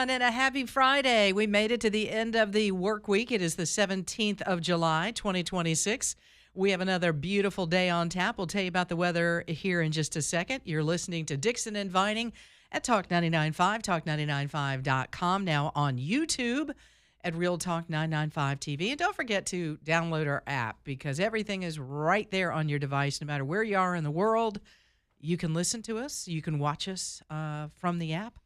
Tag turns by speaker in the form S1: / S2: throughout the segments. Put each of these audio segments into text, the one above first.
S1: everyone, and a happy Friday. We made it to the end of the work week. It is the 17th of July, 2026. We have another beautiful day on tap. We'll tell you about the weather here in just a second. You're listening to Dixon and Vining at Talk 99.5, talk995.com, now on YouTube at Real Talk 995 TV. And don't forget to download our app because everything is right there on your device, no matter where you are in the world. You can listen to us. You can watch us from the app.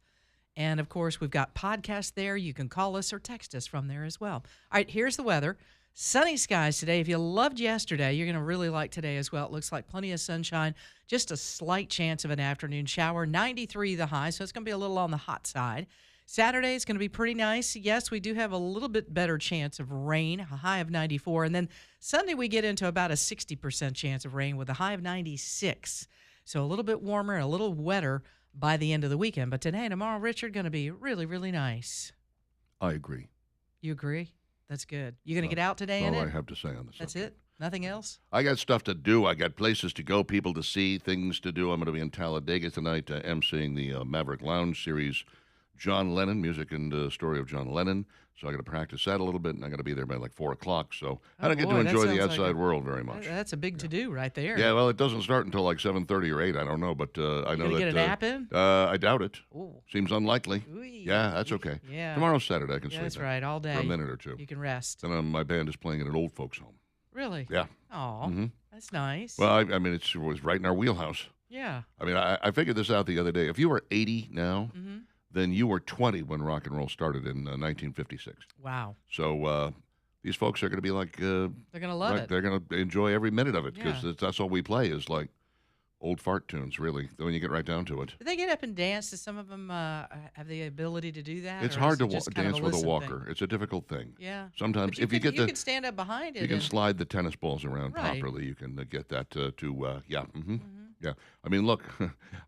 S1: And, of course, we've got podcasts there. You can call us or text us from there as well. All right, here's the weather. Sunny skies today. If you loved yesterday, you're going to really like today as well. It looks like plenty of sunshine, just a slight chance of an afternoon shower. 93 the high, so it's going to be a little on the hot side. Saturday is going to be pretty nice. Yes, we do have a little bit better chance of rain, a high of 94. And then Sunday we get into about a 60% chance of rain with a high of 96. So a little bit warmer and a little wetter by the end of the weekend. But today and tomorrow, Richard, going to be really, really nice.
S2: I agree.
S1: You agree? That's good. You going to get out today?
S2: All I have to say on this.
S1: That's it? Nothing else?
S2: I got stuff to do. I got places to go, people to see, things to do. I'm going to be in Talladega tonight emceeing the Maverick Lounge series, John Lennon, music and story of John Lennon. So I got to practice that a little bit, and I got to be there by like 4 o'clock. So I don't get to enjoy the outside world very much.
S1: That's a big to-do right there.
S2: Yeah, well, it doesn't start until like 7:30 or 8. I don't know, but I know that.
S1: You get a nap in?
S2: I doubt it.
S1: Ooh.
S2: Seems unlikely.
S1: Ooh.
S2: Yeah, that's okay.
S1: Yeah.
S2: Tomorrow's Saturday. I can sleep.
S1: That's right, all day.
S2: For a minute or two.
S1: You can rest.
S2: And my band is playing at an old folks' home.
S1: Really?
S2: Yeah.
S1: Oh, that's nice.
S2: Well, I mean, it was right in our wheelhouse.
S1: Yeah.
S2: I mean, I figured this out the other day. If you were 80 now, then you were 20 when rock and roll started in 1956.
S1: Wow.
S2: So these folks are going to be like...
S1: they're going to love it.
S2: They're going to enjoy every minute of it because that's all we play is like old fart tunes, really, when you get right down to it.
S1: Do they get up and dance? Do some of them have the ability to do that?
S2: It's
S1: or
S2: hard to
S1: just
S2: dance with a walker.
S1: Thing?
S2: It's a difficult thing.
S1: Yeah.
S2: Sometimes
S1: if you can stand up behind it.
S2: You can slide the tennis balls around properly. You can get that yeah. Yeah. I mean, look,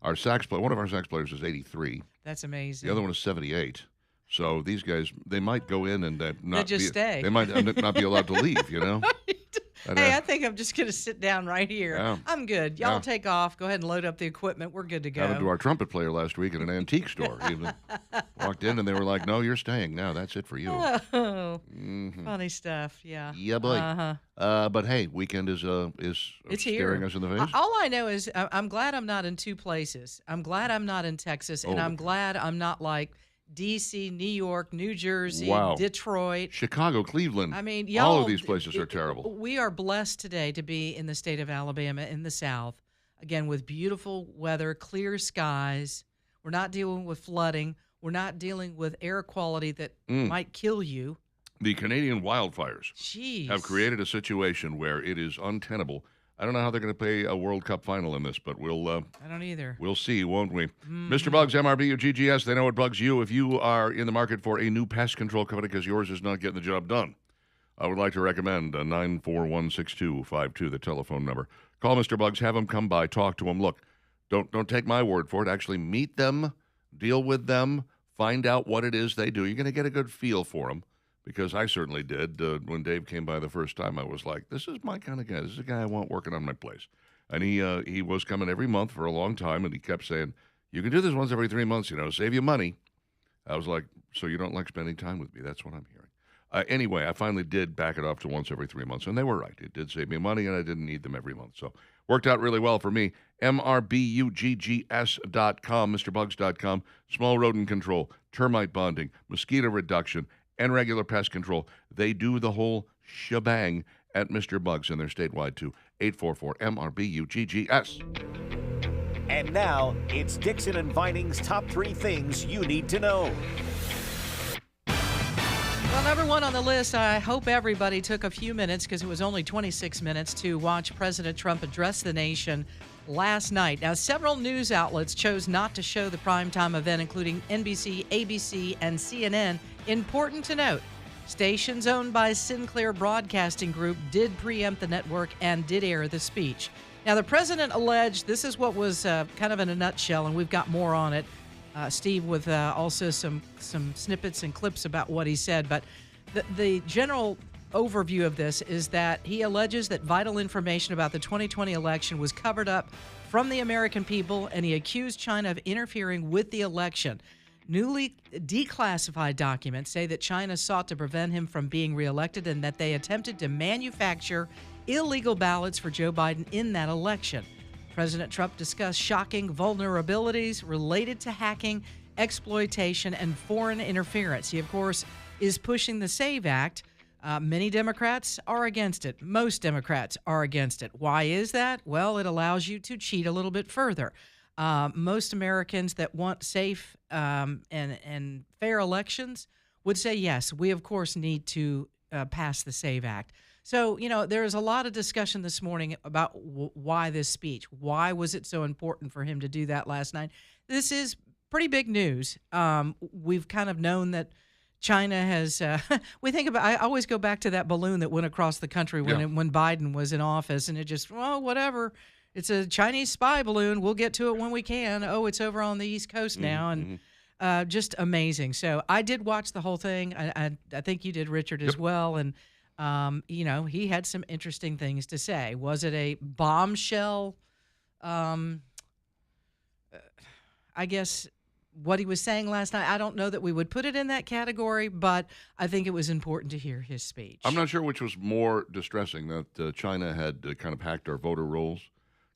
S2: our sax player, one of our sax players is 83.
S1: That's amazing.
S2: The other one is 78. So these guys, they might go in and
S1: stay.
S2: They might not be allowed to leave, you know?
S1: Hey, I think I'm just going to sit down right here.
S2: Yeah.
S1: I'm good. Y'all take off. Go ahead and load up the equipment. We're good to go.
S2: Happened to our trumpet player last week at an antique store. He walked in and they were like, "No, you're staying now. That's it for you."
S1: Oh, funny stuff. Yeah.
S2: Yeah, boy. But hey, weekend is
S1: it's
S2: staring
S1: here.
S2: us in the face.
S1: All I know is I'm glad I'm not in two places. I'm glad I'm not in Texas, and I'm glad I'm not like D.C., New York, New Jersey, Detroit.
S2: Chicago, Cleveland.
S1: I mean,
S2: all of these places are terrible.
S1: We are blessed today to be in the state of Alabama in the South, again, with beautiful weather, clear skies. We're not dealing with flooding. We're not dealing with air quality that might kill you.
S2: The Canadian wildfires have created a situation where it is untenable. I don't know how they're going to play a World Cup final in this, but we'll...
S1: I don't either.
S2: We'll see, won't we? Mr. Bugs, MRBU, GGS, they know what bugs you. If you are in the market for a new pest control company because yours is not getting the job done, I would like to recommend 941-6252, the telephone number. Call Mr. Bugs, have him come by, talk to him. Look, don't take my word for it. Actually meet them, deal with them, find out what it is they do. You're going to get a good feel for them. Because I certainly did. When Dave came by the first time, I was like, this is my kind of guy. This is a guy I want working on my place. And he was coming every month for a long time, and he kept saying, you can do this once every 3 months, save you money. I was like, so you don't like spending time with me? That's what I'm hearing. Anyway, I finally did back it off to once every 3 months, and they were right. It did save me money, and I didn't need them every month. So worked out really well for me. MRBUGGS.com, MrBugs.com, small rodent control, termite bonding, mosquito reduction, and regular pest control. They do the whole shebang at Mr. Bugs, and they're statewide too. 844-MRBUGGS.
S3: And now, it's Dixon and Vining's top 3 things you need to know.
S1: Well, number one on the list, I hope everybody took a few minutes, because it was only 26 minutes, to watch President Trump address the nation last night. Now, several news outlets chose not to show the primetime event, including NBC, ABC, and CNN. Important to note, stations owned by Sinclair Broadcasting Group did preempt the network and did air the speech. Now, the president alleged, this is what was kind of in a nutshell, and we've got more on it, Steve, with also some snippets and clips about what he said. But the general overview of this is that he alleges that vital information about the 2020 election was covered up from the American people, and he accused China of interfering with the election. Newly declassified documents say that China sought to prevent him from being reelected and that they attempted to manufacture illegal ballots for Joe Biden in that election. President Trump discussed shocking vulnerabilities related to hacking, exploitation, and foreign interference. He, of course, is pushing the SAVE Act. Many Democrats are against it. Most Democrats are against it. Why is that? Well, it allows you to cheat a little bit further. Most Americans that want safe and fair elections would say, yes, we, of course, need to pass the SAVE Act. So, there's a lot of discussion this morning about why this speech. Why was it so important for him to do that last night? This is pretty big news. We've kind of known that China has, we think about, I always go back to that balloon that went across the country when Biden was in office, and it just, whatever. It's a Chinese spy balloon. We'll get to it when we can. Oh, it's over on the East Coast now, and just amazing. So I did watch the whole thing. I think you did, Richard, as well, and he had some interesting things to say. Was it a bombshell? I guess what he was saying last night, I don't know that we would put it in that category, but I think it was important to hear his speech.
S2: I'm not sure which was more distressing, that China had kind of hacked our voter rolls,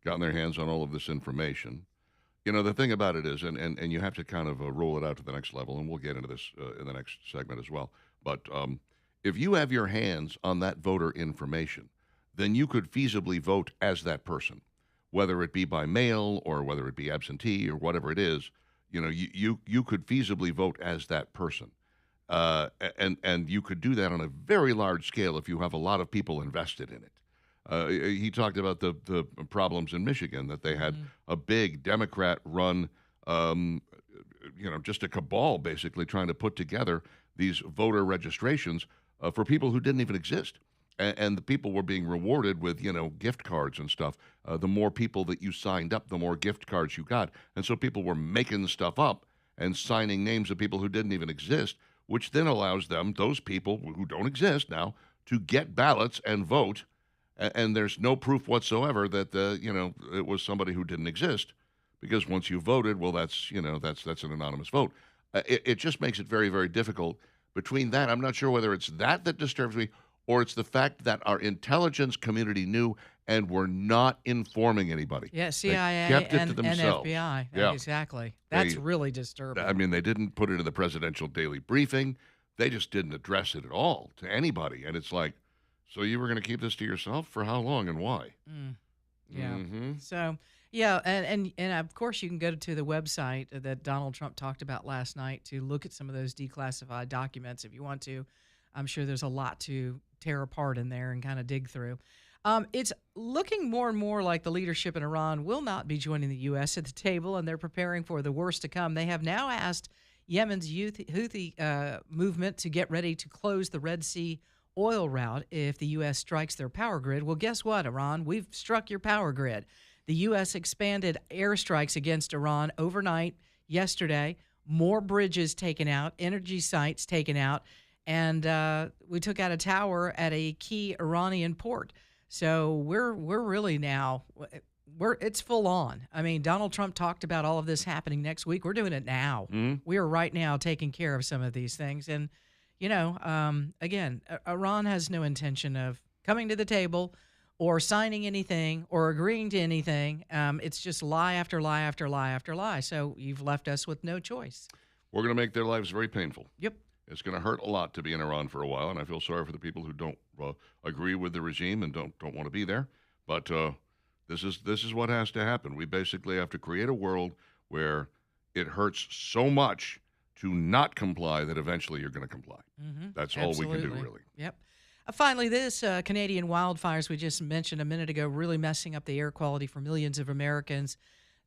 S2: gotten their hands on all of this information. The thing about it is, and you have to kind of roll it out to the next level, and we'll get into this in the next segment as well, but if you have your hands on that voter information, then you could feasibly vote as that person, whether it be by mail or whether it be absentee or whatever it is. You could feasibly vote as that person, and you could do that on a very large scale if you have a lot of people invested in it. He talked about the problems in Michigan, that they had a big Democrat-run, just a cabal basically trying to put together these voter registrations for people who didn't even exist. And the people were being rewarded with, gift cards and stuff. The more people that you signed up, the more gift cards you got. And so people were making stuff up and signing names of people who didn't even exist, which then allows them, those people who don't exist now, to get ballots and vote. And there's no proof whatsoever that, it was somebody who didn't exist. Because once you voted, well, that's an anonymous vote. It just makes it very, very difficult. Between that, I'm not sure whether it's that disturbs me, or it's the fact that our intelligence community knew and were not informing anybody.
S1: Yeah, CIA
S2: kept it
S1: and,
S2: to themselves.
S1: and FBI.
S2: Yeah.
S1: Exactly. That's really disturbing.
S2: I mean, they didn't put it in the presidential daily briefing. They just didn't address it at all to anybody. And it's like, so you were going to keep this to yourself for how long and why?
S1: Yeah.
S2: Mm-hmm.
S1: So, yeah, and of course you can go to the website that Donald Trump talked about last night to look at some of those declassified documents if you want to. I'm sure there's a lot to tear apart in there and kind of dig through. It's looking more and more like the leadership in Iran will not be joining the U.S. at the table, and they're preparing for the worst to come. They have now asked Yemen's Houthi movement to get ready to close the Red Sea oil route if the U.S. strikes their power grid. Well, guess what, Iran? We've struck your power grid. The U.S. expanded airstrikes against Iran overnight yesterday. More bridges taken out, energy sites taken out, and we took out a tower at a key Iranian port. So we're really now it's full on. I mean, Donald Trump talked about all of this happening next week. We're doing it now. We are right now taking care of some of these things. And again, Iran has no intention of coming to the table or signing anything or agreeing to anything. It's just lie after lie after lie after lie. So you've left us with no choice.
S2: We're going to make their lives very painful.
S1: Yep.
S2: It's going to hurt a lot to be in Iran for a while, and I feel sorry for the people who don't agree with the regime and don't want to be there. But this is what has to happen. We basically have to create a world where it hurts so much to not comply that eventually you're going to comply. That's all we can do, really.
S1: Yep. Finally, this Canadian wildfires we just mentioned a minute ago really messing up the air quality for millions of Americans.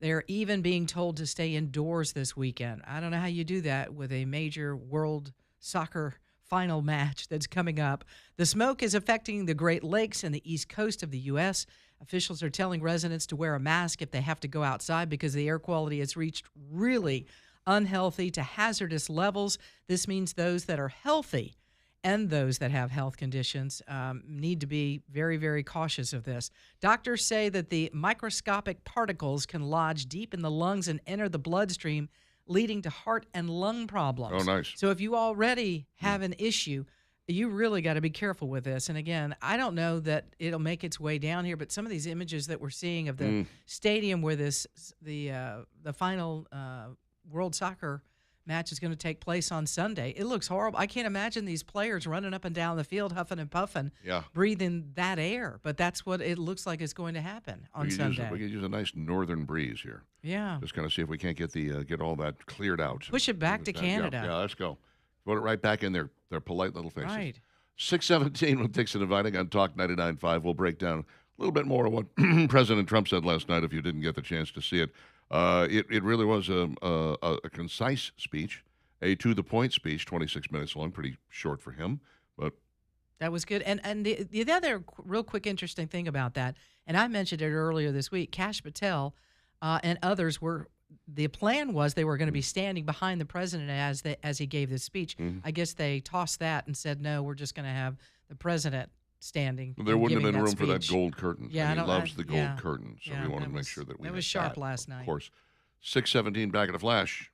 S1: They're even being told to stay indoors this weekend. I don't know how you do that with a major World Soccer final match that's coming up. The smoke is affecting the Great Lakes and the east coast of the U.S. Officials are telling residents to wear a mask if they have to go outside because the air quality has reached really unhealthy to hazardous levels. This means those that are healthy and those that have health conditions need to be very, very cautious of this. Doctors say that the microscopic particles can lodge deep in the lungs and enter the bloodstream, leading to heart and lung problems.
S2: Oh, nice.
S1: So if you already have an issue, you really got to be careful with this. And again, I don't know that it'll make its way down here, but some of these images that we're seeing of the stadium where the final World Soccer match is going to take place on Sunday, it looks horrible. I can't imagine these players running up and down the field, huffing and puffing, breathing that air. But that's what it looks like is going to happen on Sunday.
S2: We could use a nice northern breeze here.
S1: Yeah.
S2: Just kind of see if we can't get get all that cleared out.
S1: Push it back to Canada.
S2: Yeah, let's go. Put it right back in their polite little faces.
S1: Right.
S2: 6:17 with Dixon and Vining on Talk 99.5. We'll break down a little bit more of what President Trump said last night if you didn't get the chance to see it. It really was a concise speech, a to-the-point speech, 26 minutes long, pretty short for him. But
S1: that was good. And the other real quick interesting thing about that, and I mentioned it earlier this week, Kash Patel and others the plan was they were going to be standing behind the president as he gave this speech. I guess they tossed that and said, no, we're just going to have the president standing.
S2: There wouldn't have been room
S1: speech.
S2: for that gold curtain.
S1: Yeah,
S2: and he loves the gold curtain, so we wanted to make sure that we
S1: That
S2: had
S1: was sharp
S2: that,
S1: last night.
S2: Of course. 6:17 back at a flash.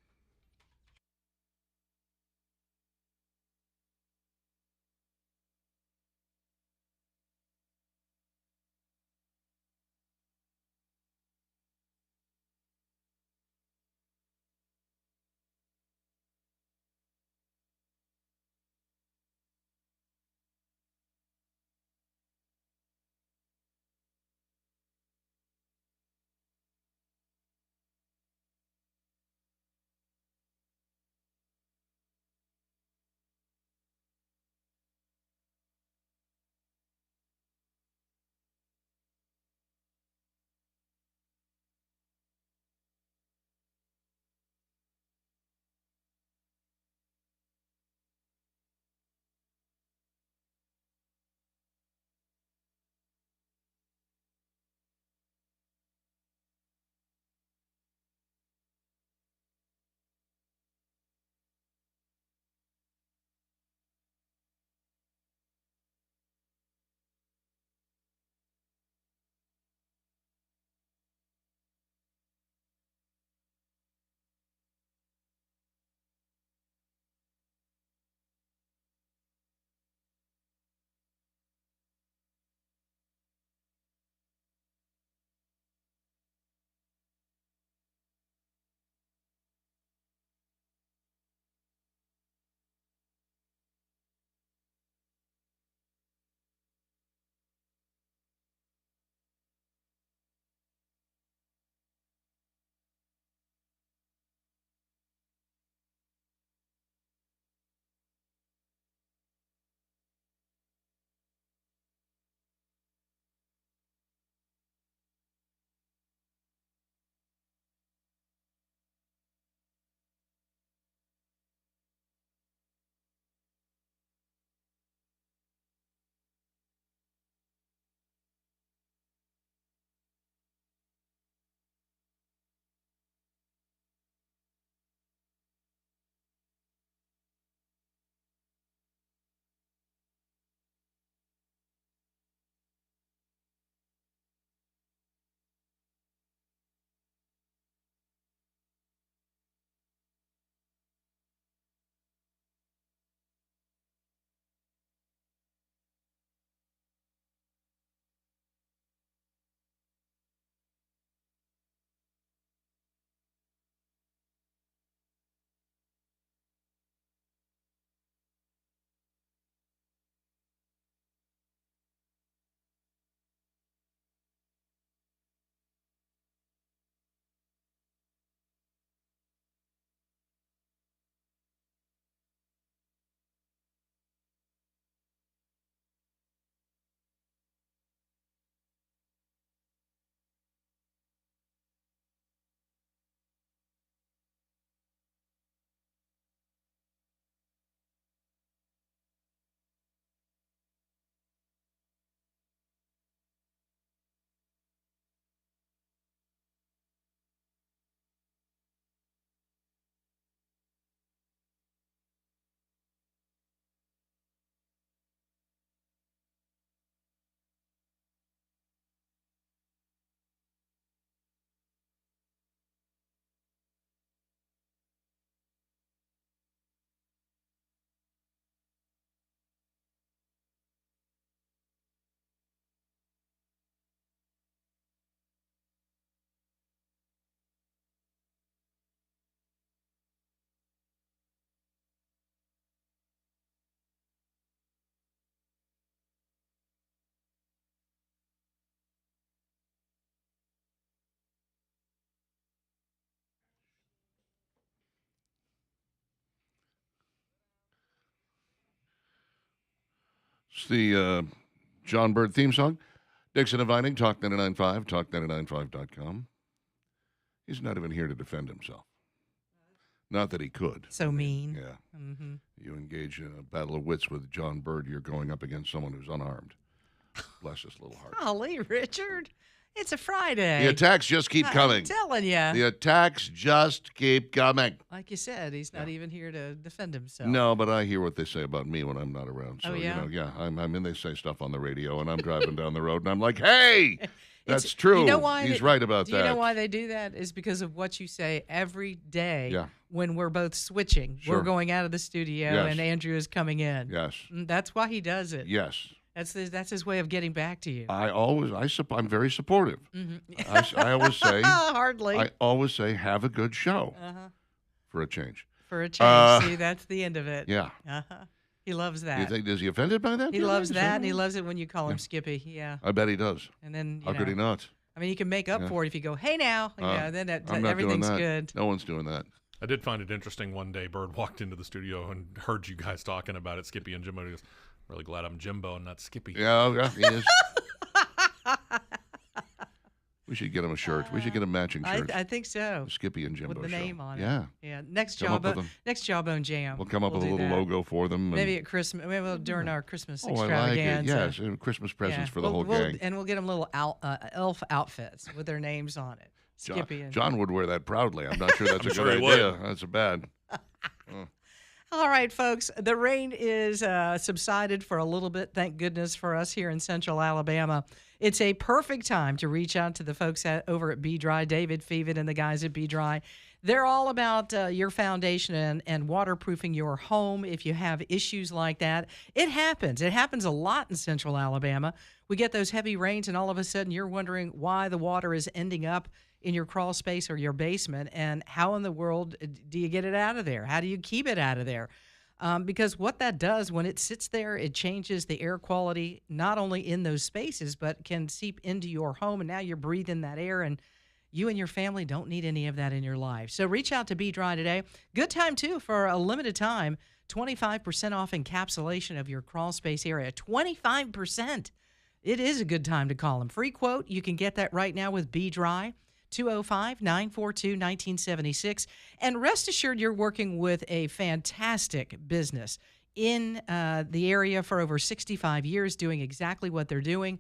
S2: It's the John Bird theme song. Dixon and Vining, Talk 99.5, talk995.com. He's not even here to defend himself. Not that he could.
S1: So mean.
S2: Yeah.
S1: Mm-hmm.
S2: You engage in a battle of wits with John Bird, you're going up against someone who's unarmed. Bless his little heart.
S1: Golly, Richard. It's a Friday.
S2: The attacks just keep coming.
S1: I'm telling you.
S2: The attacks just keep coming.
S1: Like you said, he's not even here to defend himself.
S2: No, but I hear what they say about me when I'm not around. So,
S1: Oh, yeah?
S2: I'm in, they say stuff on the radio, and I'm driving down the road, and I'm like, hey, that's true.
S1: You know why
S2: He's right about
S1: do
S2: that.
S1: you know why they do that? Is because of what you say every day
S2: Yeah.
S1: when we're both switching.
S2: Sure.
S1: We're going out of the studio,
S2: Yes.
S1: and Andrew is coming in.
S2: Yes.
S1: That's why he does it.
S2: Yes.
S1: That's his way of getting back to you.
S2: I'm very supportive.
S1: Mm-hmm.
S2: I always say,
S1: Hardly.
S2: I always say, have a good show
S1: Uh-huh.
S2: for a change.
S1: For a change. See, that's the end of it.
S2: Yeah.
S1: Uh-huh. He loves that.
S2: You think, is he offended by that?
S1: He loves that, and he loves it when you call him Skippy. Yeah.
S2: I bet he does.
S1: And then,
S2: How could he not?
S1: I mean, you can make up for it if you go, hey, now. Then
S2: I'm not
S1: everything's
S2: doing that.
S1: good.
S2: No one's doing that.
S4: I did find it interesting one day. Bird walked into the studio and heard you guys talking about it, Skippy and Jimbo. And he goes, really glad I'm Jimbo and not Skippy.
S2: Yeah, he is. We should get him a shirt. We should get a matching shirt.
S1: I think so.
S2: Skippy and Jimbo
S1: With the
S2: show.
S1: name on it.
S2: Yeah.
S1: Yeah. Next
S2: Come up with
S1: Jawbone Jam.
S2: We'll come up with a
S1: do
S2: little
S1: that.
S2: logo for them.
S1: Maybe at Christmas. Maybe during our Christmas
S2: I like it.
S1: extravaganza.
S2: Yes, and Christmas presents for the whole gang.
S1: And we'll get them little elf outfits with their names on it. Skippy and
S2: John would wear that proudly. I'm not sure that's a
S4: sure
S2: good
S4: he would.
S2: idea. That's a bad.
S1: All right, folks. The rain is subsided for a little bit. Thank goodness for us here in Central Alabama. It's a perfect time to reach out to the folks over at Be Dry, David Feven and the guys at Be Dry. They're all about your foundation and waterproofing your home if you have issues like that. It happens. It happens a lot in Central Alabama. We get those heavy rains, and all of a sudden you're wondering why the water is ending up in your crawl space or your basement, and how in the world do you get it out of there? How do you keep it out of there? Because what that does when it sits there, it changes the air quality, not only in those spaces, but can seep into your home, and now you're breathing that air, and you and your family don't need any of that in your life. So reach out to Be Dry today. Good time, too, for a limited time, 25% off encapsulation of your crawl space area. 25%. It is a good time to call them. Free quote. You can get that right now with Be Dry. 205-942-1976. And rest assured you're working with a fantastic business in the area for over 65 years, doing exactly what they're doing,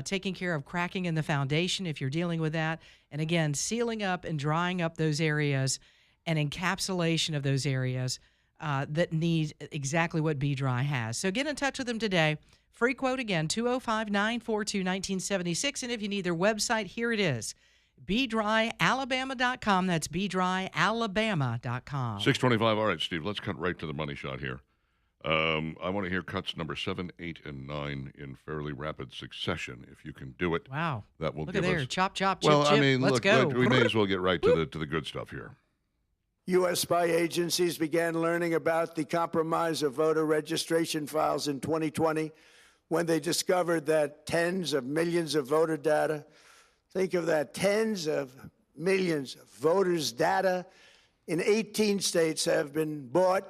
S1: taking care of cracking in the foundation if you're dealing with that. And again, sealing up and drying up those areas and encapsulation of those areas that need exactly what Be Dry has. So get in touch with them today. Free quote again, 205-942-1976. And if you need their website, here it is. BeDryAlabama.com. That's BeDryAlabama.com.
S2: 625. All right, Steve, let's cut right to the money shot here. I want to hear cuts number 7, 8, and 9 in fairly rapid succession. If you can do it,
S1: Wow.
S2: that will
S1: Look
S2: give
S1: at there.
S2: us.
S1: Chop, chop, chip,
S2: Well,
S1: chip.
S2: I mean,
S1: Let's
S2: look,
S1: go.
S2: we may as well get right to the good stuff here.
S5: U.S. spy agencies began learning about the compromise of voter registration files in 2020 when they discovered that tens of millions of voter data, think of that, tens of millions of voters' data in 18 states have been bought,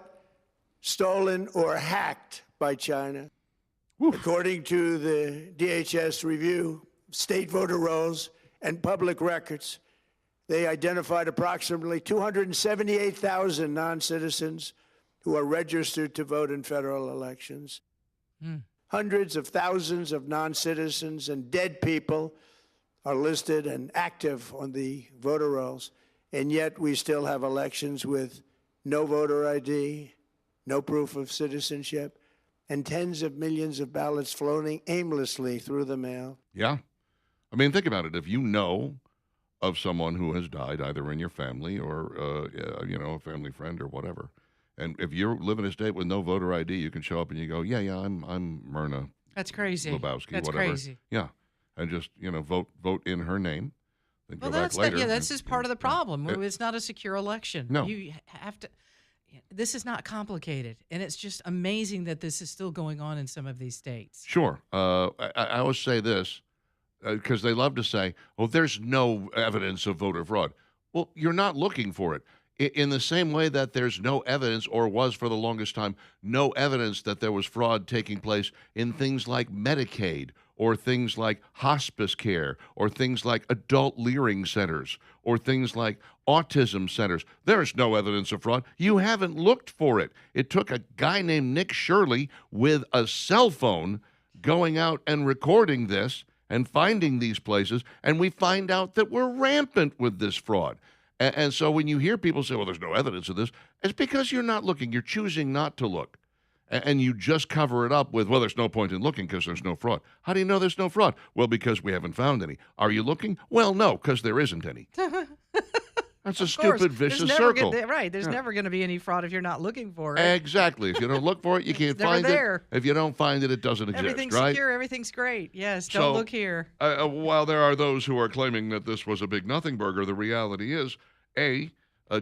S5: stolen, or hacked by China. According to the DHS review, state voter rolls and public records, they identified approximately 278,000 non-citizens who are registered to vote in federal elections. Hundreds of thousands of non-citizens and dead people are listed and active on the voter rolls, and yet we still have elections with no voter ID, no proof of citizenship, and tens of millions of ballots floating aimlessly through the mail.
S2: Yeah. I mean, think about it. If you know of someone who has died, either in your family or, a family friend or whatever, and if you're living in a state with no voter ID, you can show up and you go, I'm Myrna
S1: That's crazy.
S2: Lebowski,
S1: That's
S2: whatever.
S1: crazy.
S2: Yeah. And just, vote in her name. Then
S1: Well,
S2: go back
S1: that's
S2: later.
S1: that's just part of the problem.
S2: It-
S1: It's not a secure election.
S2: No.
S1: You have to. This is not complicated, and it's just amazing that this is still going on in some of these states.
S2: Sure. I always say this because they love to say, there's no evidence of voter fraud. Well, you're not looking for it. In the same way that there's no evidence, or was for the longest time, no evidence that there was fraud taking place in things like Medicaid, or things like hospice care, or things like adult leering centers, or things like autism centers. There's no evidence of fraud. You haven't looked for it. It took a guy named Nick Shirley with a cell phone going out and recording this and finding these places, and we find out that we're rampant with this fraud. And so when you hear people say, well, there's no evidence of this, it's because you're not looking. You're choosing not to look. And you just cover it up with, well, there's no point in looking because there's no fraud. How do you know there's no fraud? Well, because we haven't found any. Are you looking? Well, no, because there isn't any. That's a stupid, vicious circle.
S1: Right. There's never going to be any fraud if you're not looking for it.
S2: Exactly. If you don't look for it, you can't
S1: never
S2: find
S1: there.
S2: it. If you don't find it, it doesn't exist,
S1: Everything's
S2: right?
S1: secure. Everything's great. Yes. Don't look here.
S2: While there are those who are claiming that this was a big nothing burger, the reality is,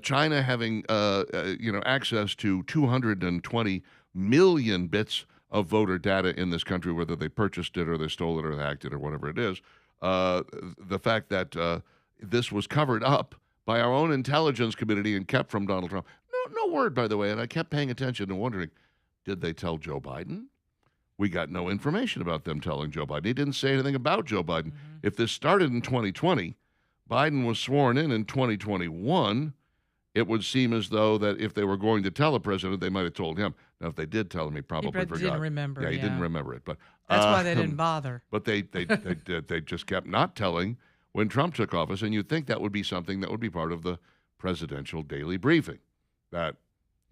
S2: China having access to 220 million bits of voter data in this country, whether they purchased it or they stole it or they hacked it or whatever it is. The fact that this was covered up by our own intelligence community and kept from Donald Trump. No word, by the way, and I kept paying attention and wondering, did they tell Joe Biden? We got no information about them telling Joe Biden. He didn't say anything about Joe Biden. Mm-hmm. If this started in 2020, Biden was sworn in 2021, it would seem as though that if they were going to tell a president, they might have told him. Now, if they did tell him, he probably forgot.
S1: Didn't remember.
S2: Yeah, he didn't remember it. But
S1: that's why they didn't bother.
S2: But they just kept not telling when Trump took office, and you'd think that would be something that would be part of the presidential daily briefing, that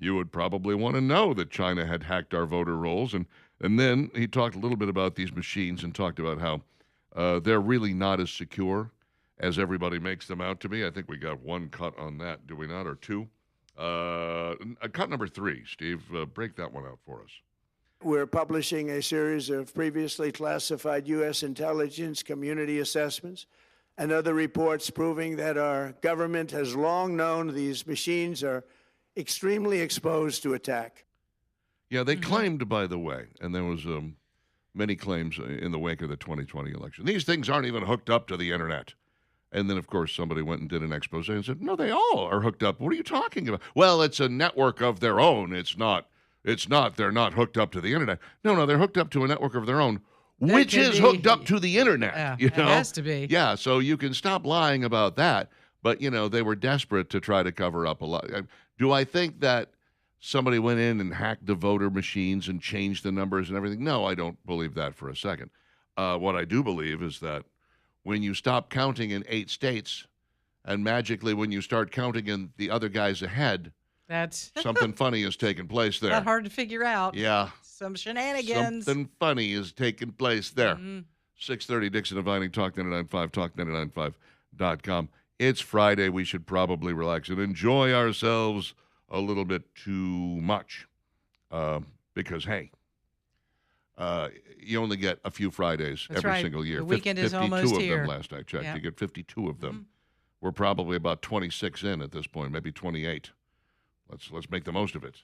S2: you would probably want to know that China had hacked our voter rolls. And then he talked a little bit about these machines and talked about how they're really not as secure as everybody makes them out to be. I think we got one cut on that, do we not, or two? Cut number 3, Steve. Break that one out for us.
S5: We're publishing a series of previously classified U.S. intelligence community assessments and other reports proving that our government has long known these machines are extremely exposed to attack.
S2: Yeah, they claimed, by the way, and there was many claims in the wake of the 2020 election, these things aren't even hooked up to the internet. And then, of course, somebody went and did an expose and said, no, they all are hooked up. What are you talking about? Well, it's a network of their own. It's not, they're not hooked up to the internet. No, they're hooked up to a network of their own, which is hooked up to the internet.
S1: Yeah,
S2: you know?
S1: It has to be.
S2: Yeah, so you can stop lying about that. But, they were desperate to try to cover up a lot. Do I think that somebody went in and hacked the voter machines and changed the numbers and everything? No, I don't believe that for a second. What I do believe is that when you stop counting in 8 states, and magically when you start counting in the other guys ahead,
S1: that's
S2: something funny has taken place there.
S1: Not hard to figure out.
S2: Yeah.
S1: Some shenanigans.
S2: Something funny has taken place there. 6:30 Dixon and Vining, Talk 99.5, talk995.com. It's Friday. We should probably relax and enjoy ourselves a little bit too much because, hey, you only get a few Fridays every single year.
S1: The weekend is almost
S2: 52
S1: here.
S2: of them last I checked.
S1: Yep.
S2: You get 52 of them. We're probably about 26 in at this point, maybe 28. Let's make the most of it.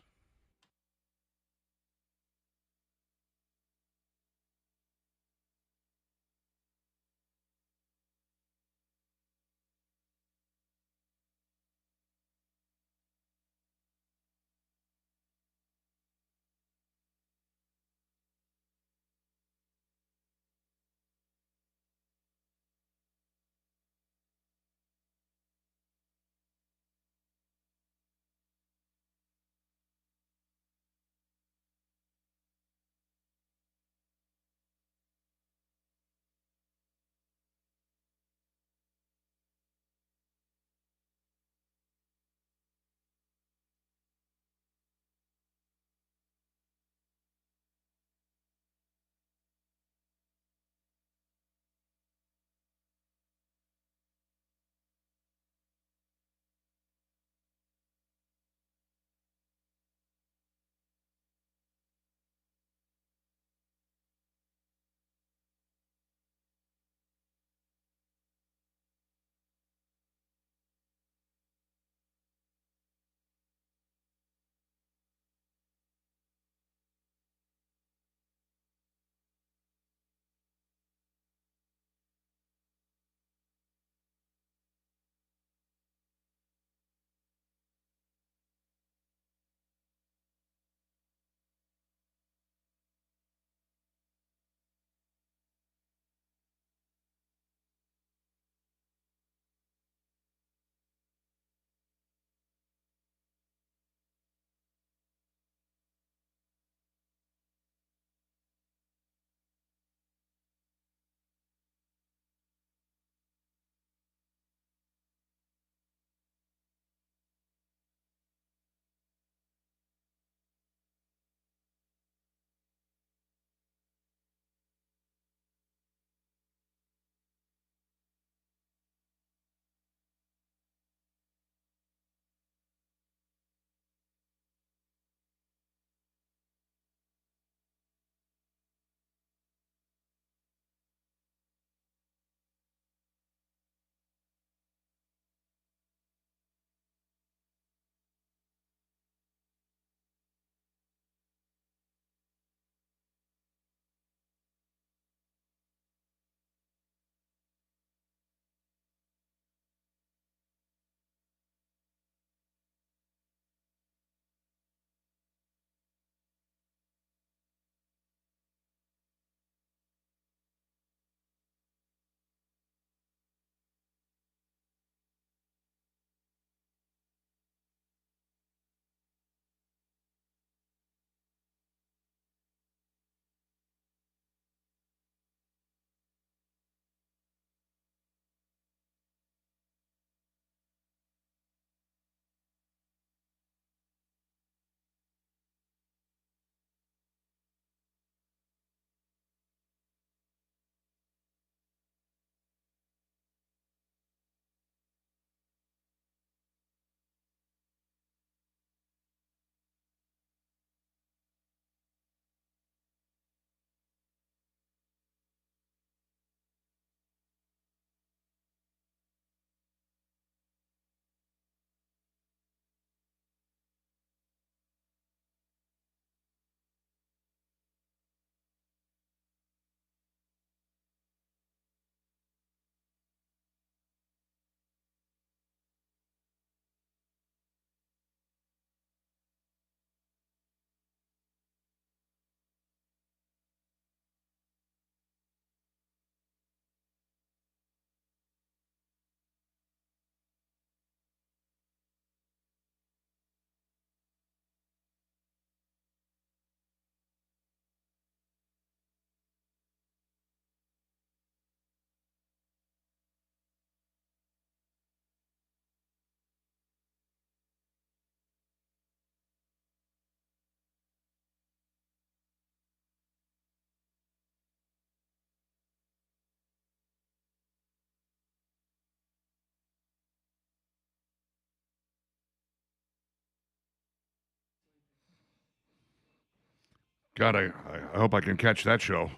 S2: God, I hope I can catch that show.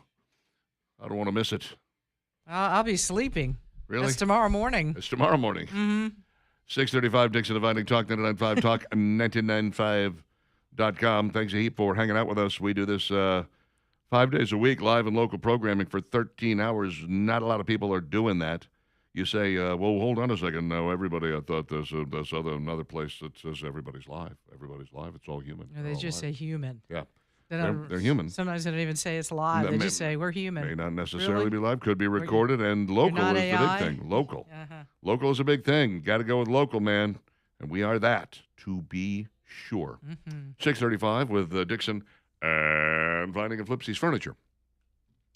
S2: I don't want to miss it.
S1: I'll be sleeping.
S2: Really?
S1: That's tomorrow morning.
S2: It's tomorrow morning.
S1: Mm-hmm.
S2: 6:35, Dixon Dividing Talk 99.5 Talk 99.5.com. Thanks a heap for hanging out with us. We do this 5 days a week, live and local programming for 13 hours. Not a lot of people are doing that. You say, well, hold on a second. No, everybody, I thought there's another place that says everybody's live. Everybody's live. It's all human.
S1: No, they just say human.
S2: Yeah.
S1: They're
S2: human.
S1: Sometimes they don't even say it's live. They just say we're human.
S2: May not necessarily
S1: Really?
S2: be live. Could be recorded. And local
S1: not
S2: is
S1: AI?
S2: the big thing. Local.
S1: Uh-huh.
S2: Local is a big thing. Got to go with local, man. And we are that, to be sure. 6:35 with Dixon and Vining and Flipsy's Furniture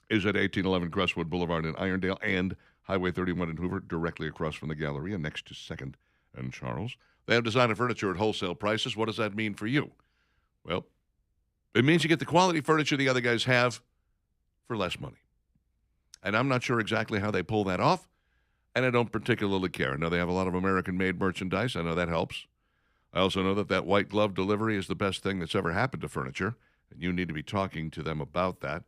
S2: is at 1811 Crestwood Boulevard in Irondale and Highway 31 in Hoover, directly across from the Galleria, next to 2nd and Charles. They have designer furniture at wholesale prices. What does that mean for you? Well, it means you get the quality furniture the other guys have for less money. And I'm not sure exactly how they pull that off, and I don't particularly care. I know they have a lot of American-made merchandise. I know that helps. I also know that white glove delivery is the best thing that's ever happened to furniture, and you need to be talking to them about that.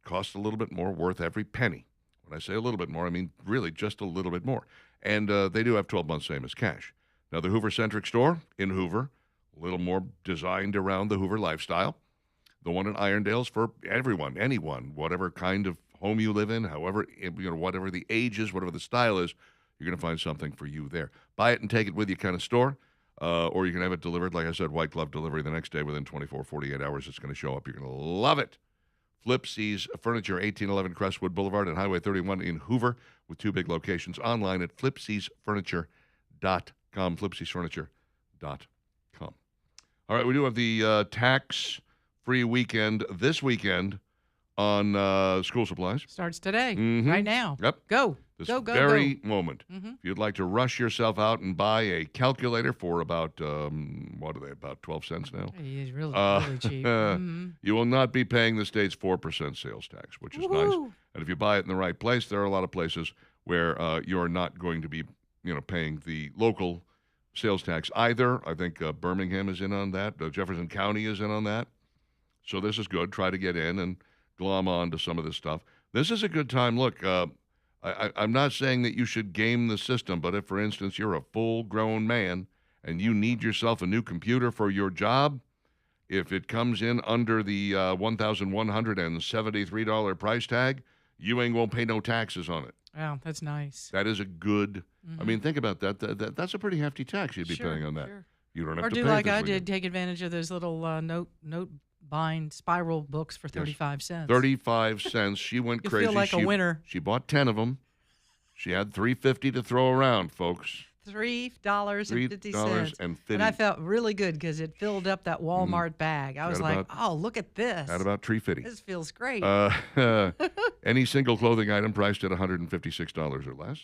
S2: It costs a little bit more, worth every penny. When I say a little bit more, I mean really just a little bit more. And they do have 12 months, same as cash. Now, the Hoover-centric store in Hoover, a little more designed around the Hoover lifestyle. The one in Irondale's for everyone, anyone, whatever kind of home you live in, however, whatever the age is, whatever the style is, you're going to find something for you there. Buy it and take it with you kind of store, or you can have it delivered, like I said, white glove delivery the next day within 24, 48 hours. It's going to show up. You're going to love it. Flipsy's Furniture, 1811 Crestwood Boulevard and Highway 31 in Hoover, with 2 big locations. Online at flipsysfurniture.com, flipsysfurniture.com. All right, we do have the tax-free weekend this weekend on school supplies.
S1: Starts today,
S2: Mhm.
S1: right now.
S2: Yep.
S1: Go.
S2: This
S1: Go, go,
S2: very
S1: go.
S2: moment. If you'd like to rush yourself out and buy a calculator for about, what are they, about 12 cents now?
S1: He's really cheap.
S2: You will not be paying the state's 4% sales tax, which is nice.
S1: Woo-hoo.
S2: And if you buy it in the right place, there are a lot of places where you're not going to be, paying the local sales tax either. I think Birmingham is in on that. Jefferson County is in on that. So this is good. Try to get in and glom on to some of this stuff. This is a good time. Look, I'm not saying that you should game the system, but if, for instance, you're a full-grown man and you need yourself a new computer for your job, if it comes in under the $1,173 price tag, you ain't going to pay no taxes on it.
S1: Wow, that's nice.
S2: That is a good, I mean, think about that. That's a pretty hefty tax you'd be
S1: Sure,
S2: paying on that.
S1: sure.
S2: You don't have
S1: Or
S2: to
S1: do
S2: pay it
S1: like
S2: this
S1: I
S2: weekend.
S1: did, take advantage of those little note bind spiral books for 35 cents.
S2: 35 cents. She went
S1: You
S2: crazy.
S1: feel like a winner.
S2: She bought 10 of them. She had $3.50 to throw around, folks.
S1: $3.50.
S2: $3.50.
S1: And I felt really good because it filled up that Walmart bag. I was
S2: Got
S1: like,
S2: about-
S1: oh, look at this.
S2: At about $3.50.
S1: This feels great.
S2: Any single clothing item priced at $156 or less.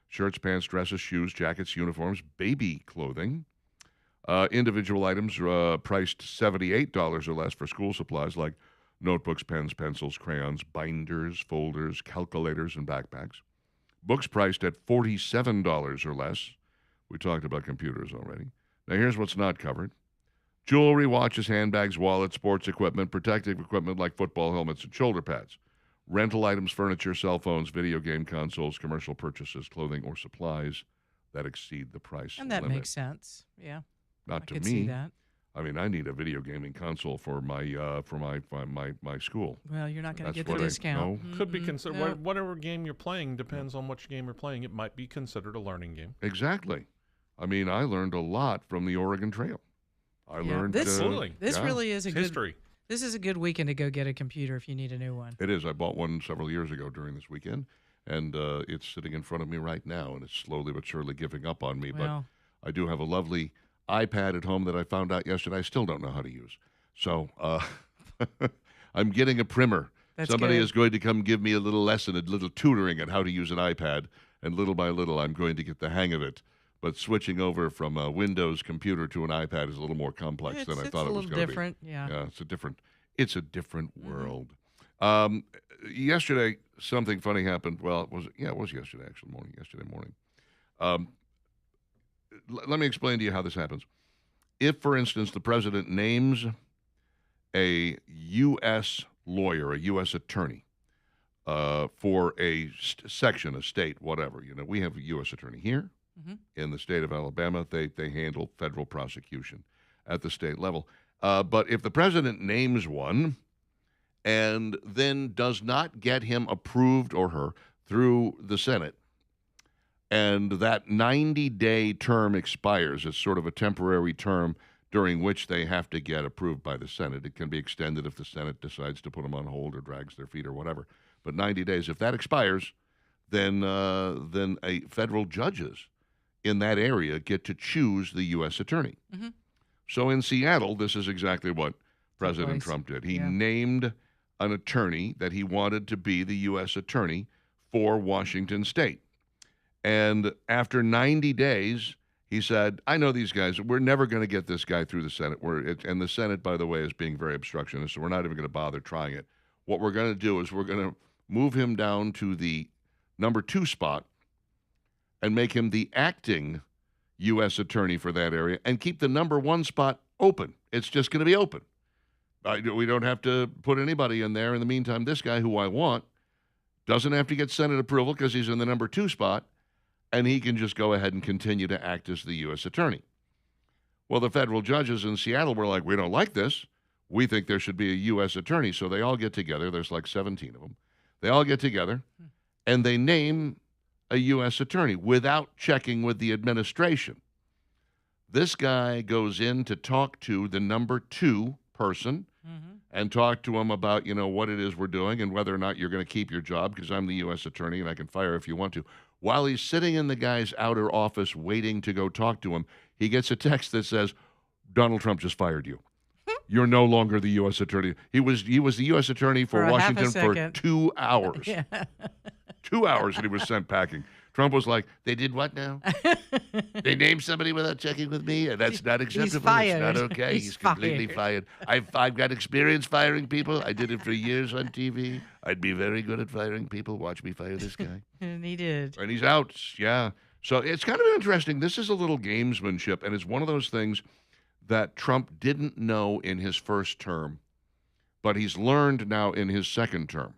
S2: Shirts, pants, dresses, shoes, jackets, uniforms, baby clothing. Individual items priced $78 or less for school supplies like notebooks, pens, pencils, crayons, binders, folders, calculators, and backpacks. Books priced at $47 or less. We talked about computers already. Now, here's what's not covered. Jewelry, watches, handbags, wallets, sports equipment, protective equipment like football helmets and shoulder pads. Rental items, furniture, cell phones, video game consoles, commercial purchases, clothing, or supplies that exceed the price
S1: and that
S2: limit.
S1: makes sense. Yeah.
S2: Not
S1: I
S2: to
S1: could
S2: me.
S1: see that.
S2: I mean, I need a video gaming console for my school.
S1: Well, you're not going
S2: That's
S1: to get the
S2: what I-
S1: discount.
S2: no.
S4: Could be considered
S1: No.
S4: whatever game you're playing depends on which game you're playing. It might be considered a learning game.
S2: Exactly. I mean, I learned a lot from the Oregon Trail. I
S1: Yeah,
S2: learned.
S1: this-
S4: Absolutely.
S1: This
S2: yeah.
S1: really is a
S4: History.
S1: This is a good weekend to go get a computer if you need a new one.
S2: It is. I bought one several years ago during this weekend, and it's sitting in front of me right now, and it's slowly but surely giving up on me.
S1: Well,
S2: But I do have a lovely iPad at home that I found out yesterday. I still don't know how to use. So I'm getting a primer.
S1: That's
S2: Somebody
S1: good.
S2: is going to come give me a little lesson, a little tutoring on how to use an iPad, and little by little I'm going to get the hang of it. But switching over from a Windows computer to an iPad is a little more complex than I thought it was
S1: a little
S2: going to be.
S1: different. Yeah.
S2: Yeah, it's a different world. Yesterday, something funny happened. Well, it was yesterday, actually, yesterday morning. Let me explain to you how this happens. If, for instance, the president names a U.S. lawyer, a U.S. attorney, for a section, a state, whatever. You know, we have a U.S. attorney here in the state of Alabama. They handle federal prosecution at the state level. But if the president names one and then does not get him approved or her through the Senate, and that 90-day term expires, it's sort of a temporary term during which they have to get approved by the Senate. It can be extended if the Senate decides to put them on hold or drags their feet or whatever. But 90 days, if that expires, then a federal judges in that area get to choose the U.S. attorney. So in Seattle, this is exactly what President Trump did. He named an attorney that he wanted to be the U.S. attorney for Washington State. And after 90 days, he said, I know these guys, we're never going to get this guy through the Senate. And the Senate, by the way, is being very obstructionist, so we're not even going to bother trying it. What we're going to do is we're going to move him down to the number 2 spot and make him the acting U.S. attorney for that area and keep the number 1 spot open. It's just going to be open. We don't have to put anybody in there. In the meantime, this guy who I want doesn't have to get Senate approval because he's in the number 2 spot, and he can just go ahead and continue to act as the U.S. attorney. Well, the federal judges in Seattle were like, we don't like this. We think there should be a U.S. attorney. So they all get together. There's like 17 of them. They all get together, and they name a U.S. attorney without checking with the administration. This guy goes in to talk to the number 2 person and talk to him about, you know, what it is we're doing and whether or not you're going to keep your job because I'm the U.S. attorney and I can fire if you want to. While he's sitting in the guy's outer office waiting to go talk to him, he gets a text that says, Donald Trump just fired you. You're no longer the U.S. attorney. He was the U.S. attorney for Washington for 2 hours. 2 hours, and he was sent packing. Trump was like, they did what now? They named somebody without checking with me? That's not acceptable.
S1: He's fired.
S2: It's not okay. He's completely fired. I've got experience firing people. I did it for years on TV. I'd be very good at firing people. Watch me fire this guy.
S1: And he did.
S2: And he's out, yeah. So it's kind of interesting. This is a little gamesmanship, and it's one of those things that Trump didn't know in his first term, but he's learned now in his second term.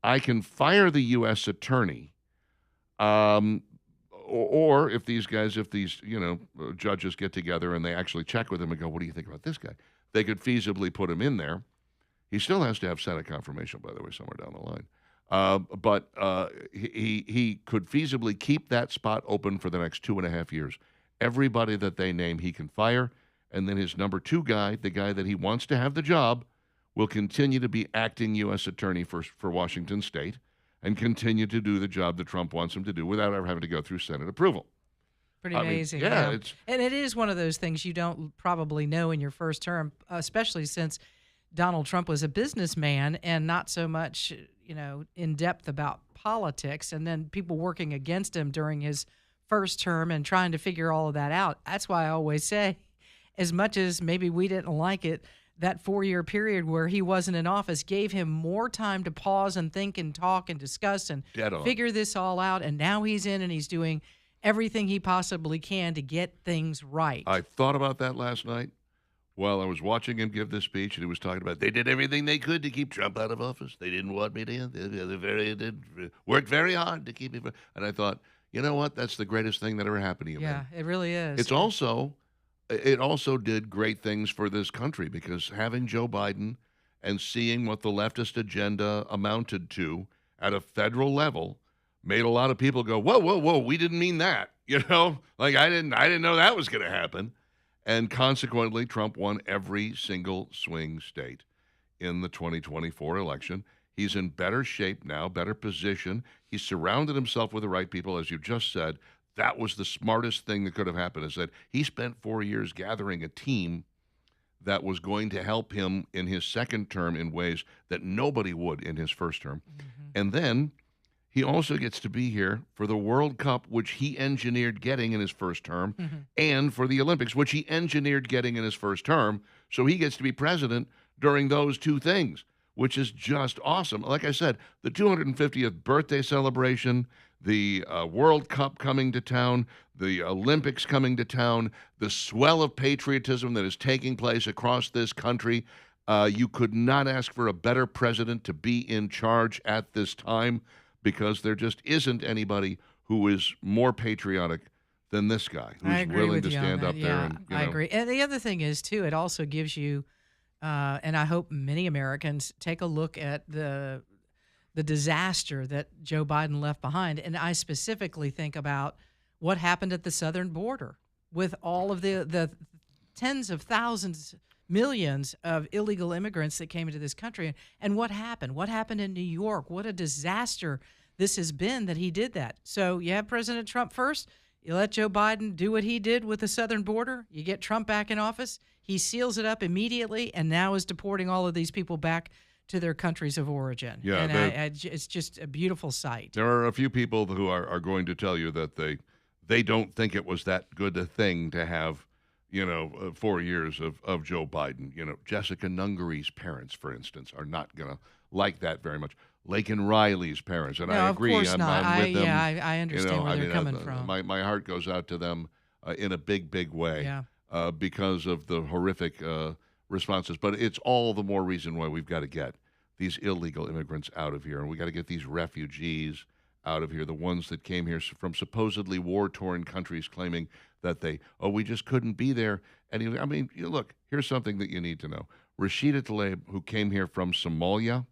S2: I can fire the U.S. attorney, or if these judges get together and they actually check with him and go, what do you think about this guy? They could feasibly put him in there. He still has to have Senate confirmation, by the way, somewhere down the line. But he could feasibly keep that spot open for the next 2.5 years. Everybody that they name, he can fire. And then his number 2 guy, the guy that he wants to have the job, will continue to be acting U.S. attorney for Washington State and continue to do the job that Trump wants him to do without ever having to go through Senate approval.
S1: Pretty amazing.
S2: Yeah.
S1: And it is one of those things you don't probably know in your first term, especially since Donald Trump was a businessman and not so much, in depth about politics, and then people working against him during his first term and trying to figure all of that out. That's why I always say, as much as maybe we didn't like it, that 4-year period where he wasn't in office gave him more time to pause and think and talk and discuss and figure this all out. And now he's in and he's doing everything he possibly can to get things right.
S2: I thought about that last night while I was watching him give this speech, and he was talking about they did everything they could to keep Trump out of office. They didn't want me to. They worked very hard to keep me. And I thought, you know what? That's the greatest thing that ever happened to you.
S1: Yeah,
S2: man.
S1: It really is.
S2: It also did great things for this country because having Joe Biden and seeing what the leftist agenda amounted to at a federal level made a lot of people go, whoa, we didn't mean that. Like I didn't know that was going to happen. And consequently, Trump won every single swing state in the 2024 election. He's in better shape now, better position. He's surrounded himself with the right people, as you just said. That was the smartest thing that could have happened, is that he spent 4 years gathering a team that was going to help him in his second term in ways that nobody would in his first term. And then he also gets to be here for the World Cup, which he engineered getting in his first term, and for the Olympics, which he engineered getting in his first term. So he gets to be president during those 2 things, which is just awesome. Like I said, the 250th birthday celebration, the World Cup coming to town, the Olympics coming to town, the swell of patriotism that is taking place across this country. You could not ask for a better president to be in charge at this time because there just isn't anybody who is more patriotic than this guy,
S1: I
S2: who's
S1: agree
S2: willing
S1: with
S2: to
S1: you on
S2: stand
S1: that.
S2: up there
S1: Yeah,
S2: and,
S1: I agree. And the other thing is, too, it also gives you, and I hope many Americans take a look at the disaster that Joe Biden left behind. And I specifically think about what happened at the southern border with all of the tens of thousands, millions of illegal immigrants that came into this country. And what happened? What happened in New York? What a disaster this has been that he did that. So you have President Trump first. You let Joe Biden do what he did with the southern border. You get Trump back in office. He seals it up immediately and now is deporting all of these people back to their countries of origin.
S2: Yeah,
S1: and it's just a beautiful sight.
S2: there are a few people who are going to tell you that they don't think it was that good a thing to have, 4 years of Joe Biden. Jessica Nungary's parents, for instance, are not going to like that very much. Laken Riley's parents, and
S1: No,
S2: I
S1: of
S2: agree.
S1: course not.
S2: I'm with them.
S1: I understand where they're coming from.
S2: My heart goes out to them in a big, big way because of the horrific responses. But it's all the more reason why we've got to get these illegal immigrants out of here, and we got to get these refugees out of here, the ones that came here from supposedly war-torn countries claiming that we just couldn't be there. And look, here's something that you need to know. Rashida Tlaib, who came here from Somalia,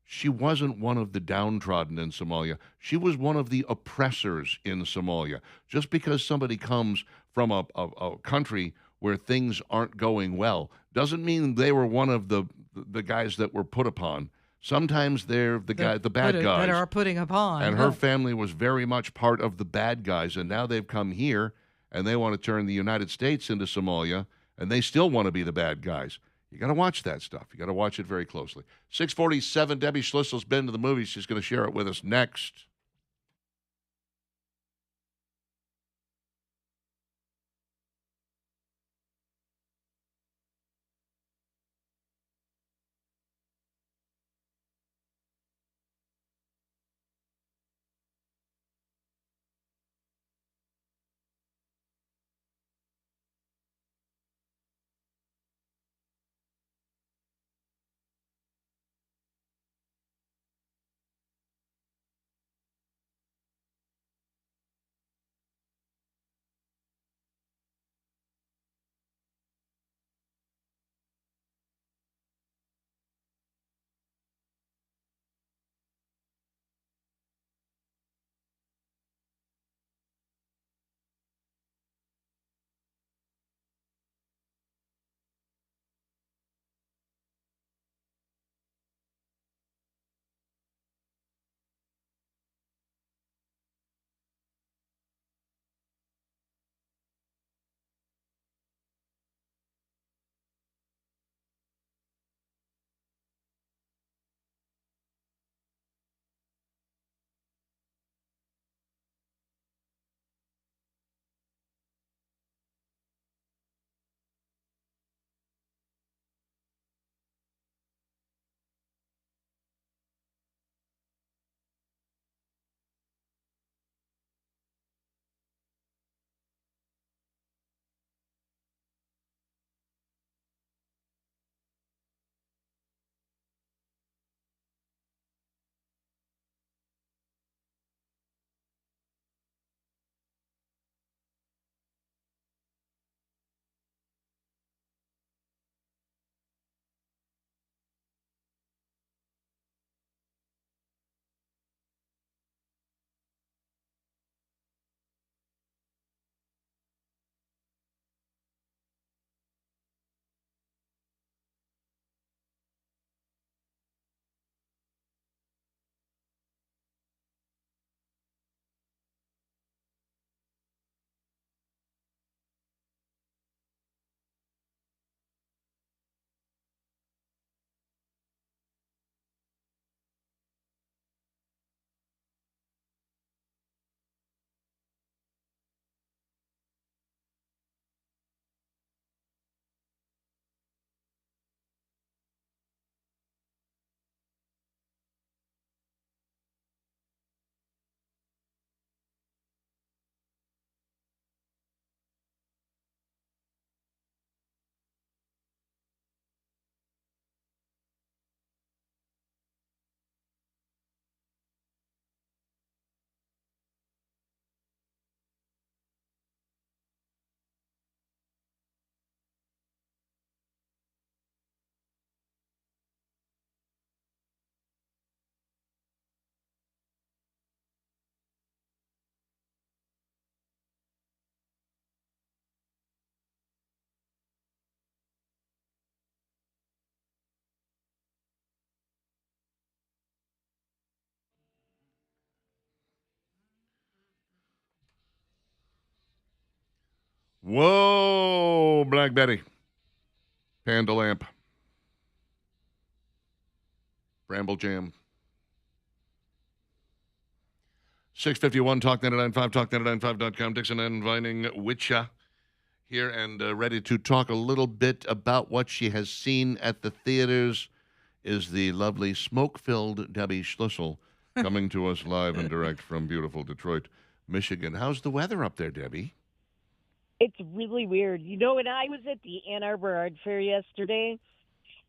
S2: she wasn't one of the downtrodden in Somalia. She was one of the oppressors in Somalia. Just because somebody comes from a country where things aren't going well doesn't mean they were one of the guys that were put upon. Sometimes they're the bad guys
S1: that are putting upon.
S2: And her family was very much part of the bad guys, and now they've come here and they want to turn the United States into Somalia, and they still want to be the bad guys. You got to watch that stuff. You got to watch it very closely. 6:47, Debbie Schlissel's been to the movies. She's going to share it with us next. Whoa, Black Betty. Panda Lamp. Bramble Jam. 651 Talk 99.5, Talk995.com. Dixon and Vining Witcha here and ready to talk a little bit about what she has seen at the theaters is the lovely smoke-filled Debbie Schlussel coming to us live and direct from beautiful Detroit, Michigan. How's the weather up there, Debbie?
S6: It's really weird. You know, when I was at the Ann Arbor Art Fair yesterday,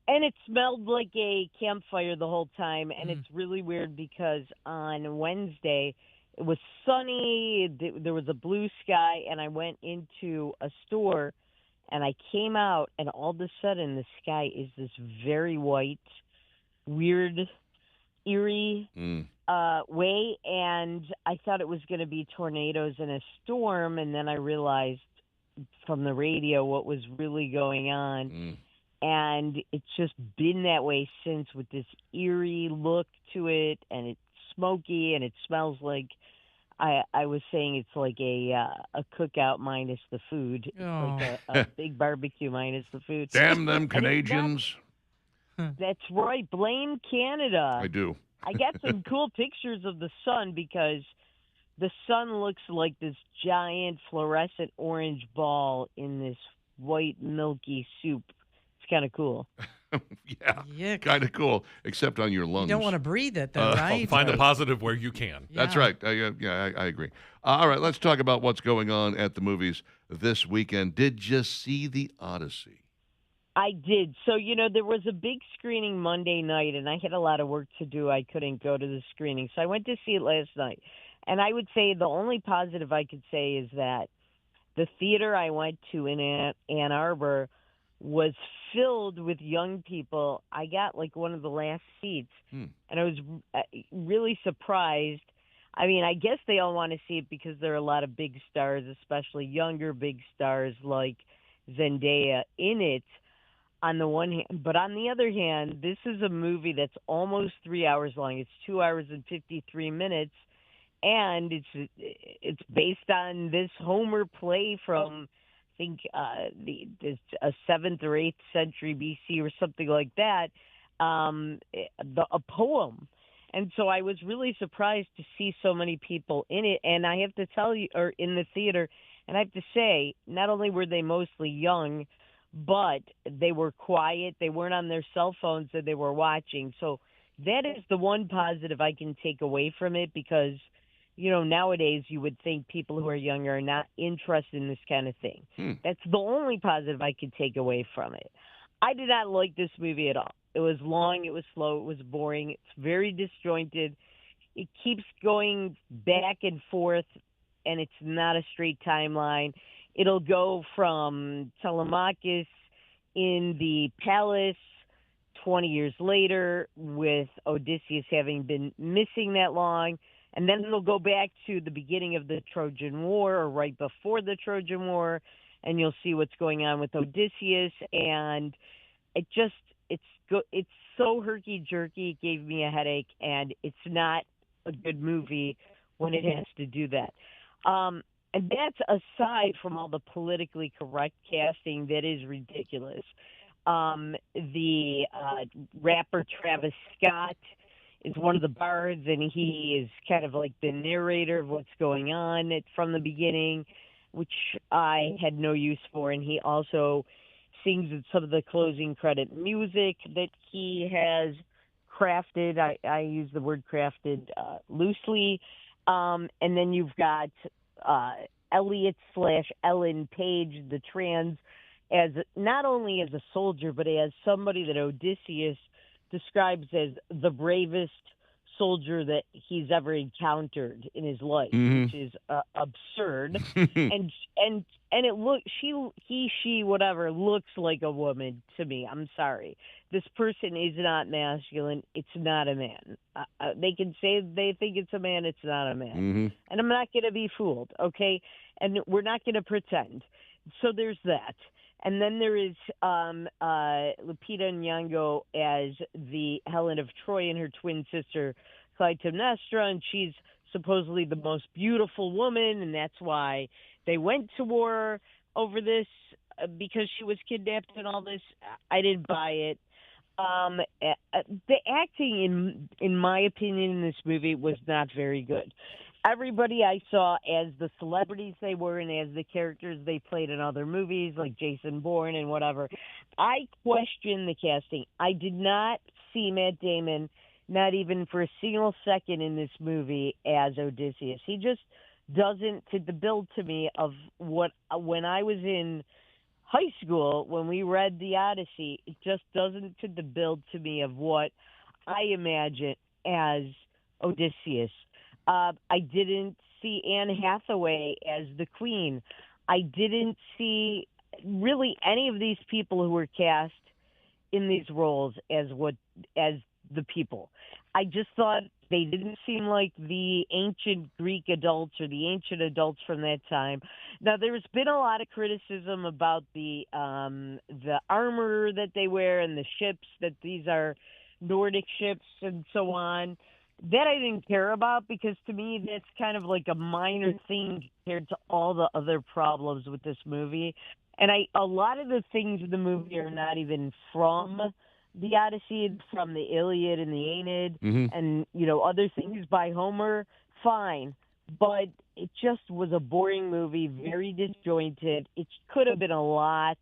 S6: and it smelled like a campfire the whole time, and it's really weird because on Wednesday it was sunny, there was a blue sky, and I went into a store, and I came out, and all of a sudden the sky is this very white, weird, eerie way, and I thought it was going to be tornadoes and a storm, and then I realized from the radio what was really going on. And it's just been that way since, with this eerie look to it, and it's smoky, and it smells like, I was saying it's like a cookout minus the food. It's like a big barbecue minus the food.
S2: Damn them Canadians.
S6: That's right. Blame Canada.
S2: I do.
S6: I got some cool pictures of the sun because the sun looks like this giant fluorescent orange ball in this white milky soup. It's kind of cool.
S2: Yeah, kind of cool, except on your lungs.
S1: You don't want to breathe it, though, right?
S4: Find the positive where you can.
S2: That's right. I agree. All right, let's talk about what's going on at the movies this weekend. Did you see The Odyssey?
S6: I did. So, you know, there was a big screening Monday night, and I had a lot of work to do. I couldn't go to the screening. So I went to see it last night. And I would say the only positive I could say is that the theater I went to in Ann Arbor was filled with young people. I got like one of the last seats, and I was really surprised. I mean, I guess they all want to see it because there are a lot of big stars, especially younger big stars like Zendaya in it on the one hand. But on the other hand, this is a movie that's almost 3 hours long. It's 2 hours and 53 minutes, and it's based on this Homer play from, I think, a 7th or 8th century BC or something like that, a poem. And so I was really surprised to see so many people in it. And I have to tell you, or in the theater, and I have to say, not only were they mostly young, but they were quiet. They weren't on their cell phones and they were watching. So that is the one positive I can take away from it because, you know, nowadays you would think people who are younger are not interested in this kind of thing. That's the only positive I could take away from it. I did not like this movie at all. It was long, it was slow, it was boring, it's very disjointed. It keeps going back and forth, and it's not a straight timeline. It'll go from Telemachus in the palace 20 years later with Odysseus having been missing that long, and then it'll go back to the beginning of the Trojan War or right before the Trojan War, and you'll see what's going on with Odysseus, and it's so herky-jerky, it gave me a headache, and it's not a good movie when it has to do that. And that's aside from all the politically correct casting that is ridiculous. The rapper Travis Scott is one of the bards, and he is kind of like the narrator of what's going on from the beginning, which I had no use for. And he also sings in some of the closing credit music that he has crafted. I use the word crafted loosely. And then you've got Elliot/Ellen Page, the trans, as not only as a soldier, but as somebody that Odysseus describes as the bravest soldier that he's ever encountered in his life, which is absurd. and it she whatever looks like a woman to me. I'm sorry, this person is not masculine. It's not a man. They can say they think it's a man. It's not a man, and I'm not going to be fooled. Okay, and we're not going to pretend. So there's that. And then there is Lupita Nyong'o as the Helen of Troy and her twin sister Clytemnestra, and she's supposedly the most beautiful woman, and that's why they went to war. over this because she was kidnapped and all this. I didn't buy it. The acting, in my opinion, in this movie was not very good. Everybody I saw as the celebrities they were and as the characters they played in other movies like Jason Bourne and whatever, I questioned the casting. I did not see Matt Damon, not even for a single second in this movie, as Odysseus. He just doesn't fit the bill to me of what, when I was in high school, when we read the Odyssey, it just doesn't fit the bill to me of what I imagine as Odysseus. I didn't see Anne Hathaway as the queen. I didn't see really any of these people who were cast in these roles as the people. I just thought they didn't seem like the ancient Greek adults or the ancient adults from that time. Now, there's been a lot of criticism about the armor that they wear and the ships, that these are Nordic ships and so on. That I didn't care about because to me that's kind of like a minor thing compared to all the other problems with this movie. And a lot of the things in the movie are not even from the Odyssey, from the Iliad and the Aeneid, and other things by Homer. Fine, but it just was a boring movie, very disjointed. It could have been a lot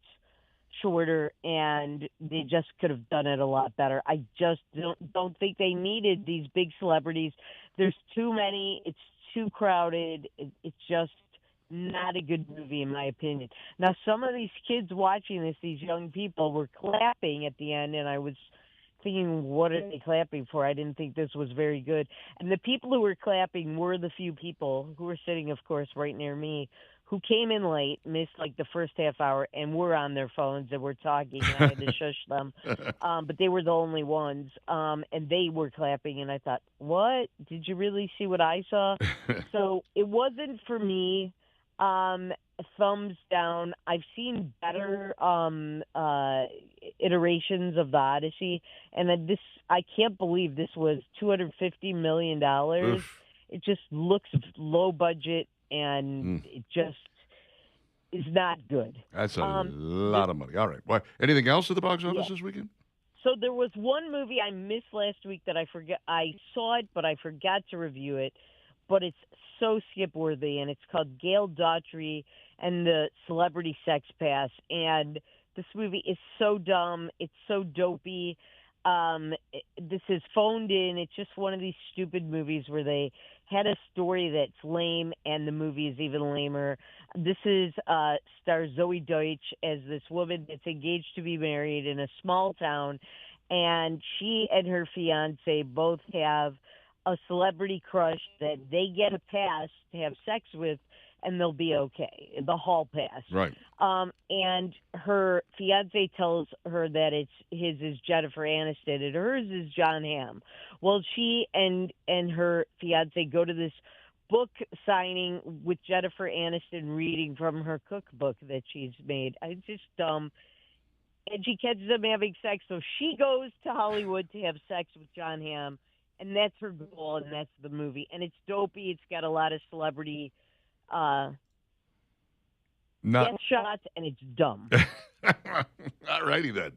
S6: shorter, and they just could have done it a lot better. I just don't think they needed these big celebrities. There's too many. It's too crowded. It's just not a good movie, in my opinion. Now, some of these kids watching this, these young people, were clapping at the end, and I was thinking, what are they clapping for? I didn't think this was very good. And the people who were clapping were the few people who were sitting, of course, right near me, who came in late, missed like the first half hour, and were on their phones and were talking, and I had to shush them. But they were the only ones, and they were clapping, and I thought, what? Did you really see what I saw? So it wasn't for me. Thumbs down. I've seen better iterations of the Odyssey, and I can't believe this was $250 million. It just looks low budget, and it just is not good.
S2: That's a lot of money. All right. Well, anything else at the box office this weekend?
S6: So there was one movie I missed last week that I forgot. I saw it, but I forgot to review it. But it's so skip-worthy, and it's called Gail Daughtry and the Celebrity Sex Pass. And this movie is so dumb. It's so dopey. This is phoned in. It's just one of these stupid movies where they had a story that's lame, and the movie is even lamer. This is stars Zoe Deutsch as this woman that's engaged to be married in a small town, and she and her fiance both have a celebrity crush that they get a pass to have sex with, and they'll be okay. The hall pass.
S2: Right.
S6: And her fiance tells her that his is Jennifer Aniston and hers is John Hamm. Well, she and her fiance go to this book signing with Jennifer Aniston reading from her cookbook that she's made. It's just dumb. And she catches them having sex, so she goes to Hollywood to have sex with John Hamm, and that's her goal, and that's the movie. And it's dopey. It's got a lot of celebrity shots, and it's dumb.
S2: All righty then.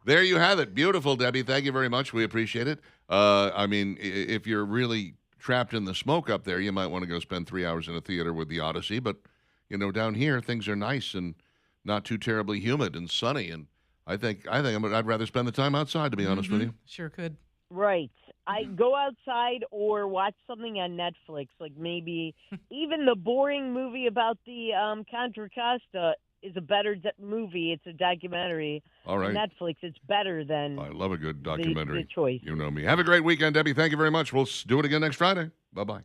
S2: There you have it. Beautiful, Debbie. Thank you very much. We appreciate it. I mean, if you're really trapped in the smoke up there, you might want to go spend 3 hours in a theater with the Odyssey. But, down here, things are nice and not too terribly humid and sunny. And I think I'd rather spend the time outside, to be honest with you.
S1: Sure could.
S6: Right. I go outside or watch something on Netflix, like maybe even the boring movie about the Contra Costa is a better movie. It's a documentary.
S2: All right.
S6: On Netflix, it's better than
S2: I love a good documentary.
S6: The choice.
S2: You know me. Have a great weekend, Debbie. Thank you very much. We'll do it again next Friday. Bye-bye.